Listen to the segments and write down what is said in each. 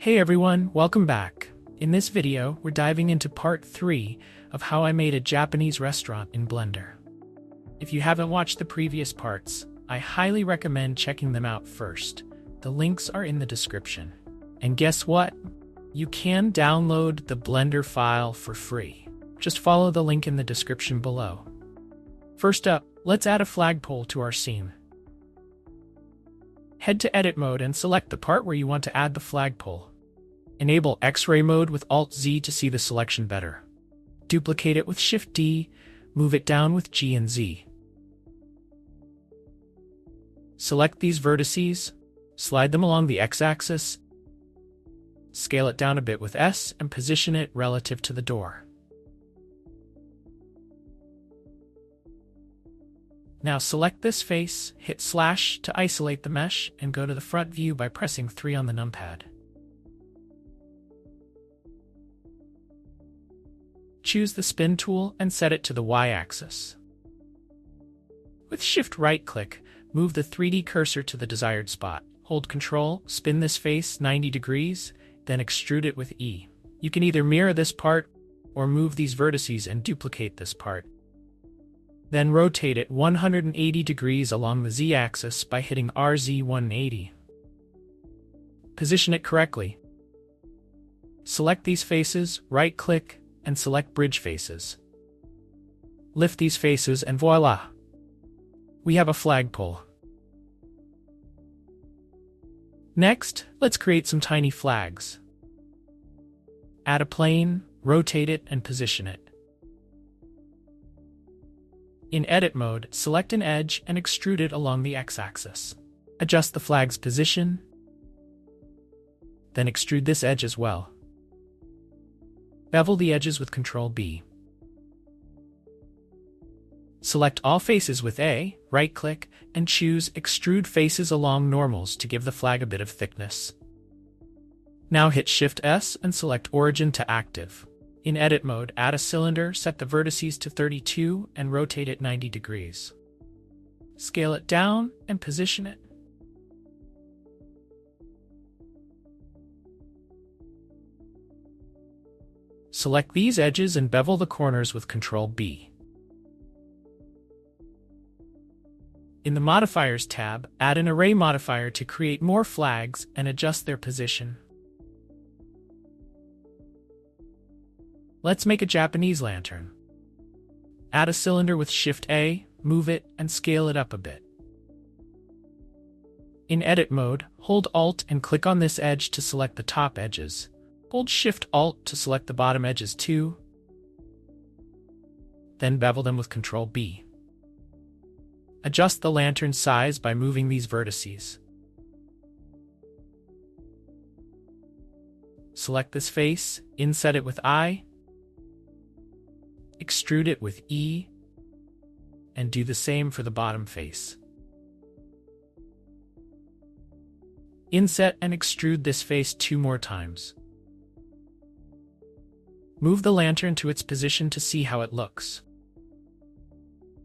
Hey everyone, welcome back. In this video, we're diving into part 3 of how I made a Japanese restaurant in Blender. If you haven't watched the previous parts, I highly recommend checking them out first. The links are in the description. And guess what? You can download the Blender file for free. Just follow the link in the description below. First up, let's add a flagpole to our scene. Head to Edit mode and select the part where you want to add the flagpole. Enable X-ray mode with Alt-Z to see the selection better. Duplicate it with Shift-D, move it down with G and Z. Select these vertices, slide them along the X-axis, scale it down a bit with S, and position it relative to the door. Now select this face, hit slash to isolate the mesh, and go to the front view by pressing 3 on the numpad. Choose the spin tool and set it to the Y-axis. With Shift right-click, move the 3D cursor to the desired spot. Hold Ctrl, spin this face 90 degrees, then extrude it with E. You can either mirror this part or move these vertices and duplicate this part. Then rotate it 180 degrees along the Z-axis by hitting RZ 180. Position it correctly. Select these faces, right-click, and select Bridge Faces. Lift these faces and voila! We have a flagpole. Next, let's create some tiny flags. Add a plane, rotate it, and position it. In Edit mode, select an edge and extrude it along the X-axis. Adjust the flag's position, then extrude this edge as well. Bevel the edges with Ctrl-B. Select all faces with A, right-click, and choose Extrude Faces Along Normals to give the flag a bit of thickness. Now hit Shift-S and select Origin to Active. In Edit mode, add a cylinder, set the vertices to 32, and rotate it 90 degrees. Scale it down and position it. Select these edges and bevel the corners with Ctrl-B. In the Modifiers tab, add an Array modifier to create more flags and adjust their position. Let's make a Japanese lantern. Add a cylinder with Shift-A, move it, and scale it up a bit. In Edit mode, hold Alt and click on this edge to select the top edges. Hold Shift-Alt to select the bottom edges too. Then bevel them with Ctrl-B. Adjust the lantern size by moving these vertices. Select this face, inset it with I, extrude it with E, and do the same for the bottom face. Inset and extrude this face 2 more times. Move the lantern to its position to see how it looks.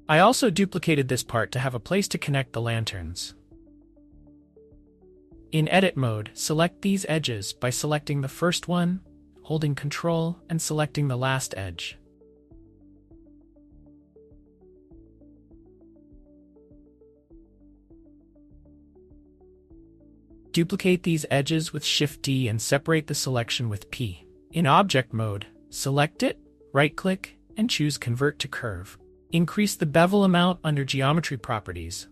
I also duplicated this part to have a place to connect the lanterns. In Edit mode, select these edges by selecting the first one, holding Ctrl, and selecting the last edge. Duplicate these edges with Shift-D and separate the selection with P. In Object mode, select it, right-click, and choose Convert to Curve. Increase the bevel amount under Geometry Properties.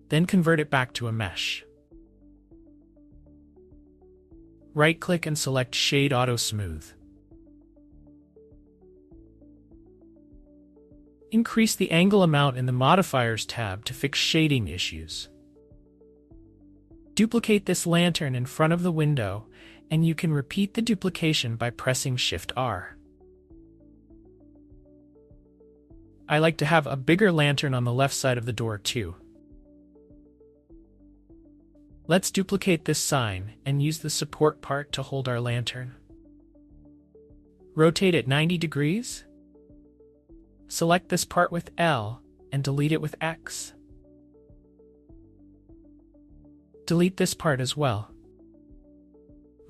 Then convert it back to a mesh. Right-click and select Shade Auto Smooth. Increase the angle amount in the Modifiers tab to fix shading issues. Duplicate this lantern in front of the window, and you can repeat the duplication by pressing Shift-R. I like to have a bigger lantern on the left side of the door too. Let's duplicate this sign and use the support part to hold our lantern. Rotate it 90 degrees. Select this part with L and delete it with X. Delete this part as well.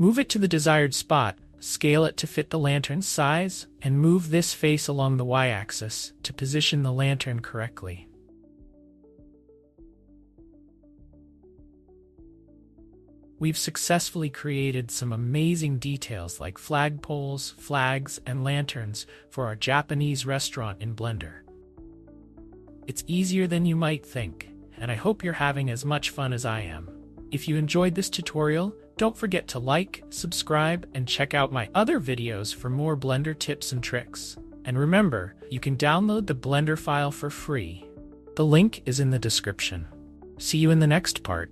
Move it to the desired spot, scale it to fit the lantern's size, and move this face along the y-axis to position the lantern correctly. We've successfully created some amazing details like flagpoles, flags, and lanterns for our Japanese restaurant in Blender. It's easier than you might think, and I hope you're having as much fun as I am. If you enjoyed this tutorial, don't forget to like, subscribe, and check out my other videos for more Blender tips and tricks. And remember, you can download the Blender file for free. The link is in the description. See you in the next part.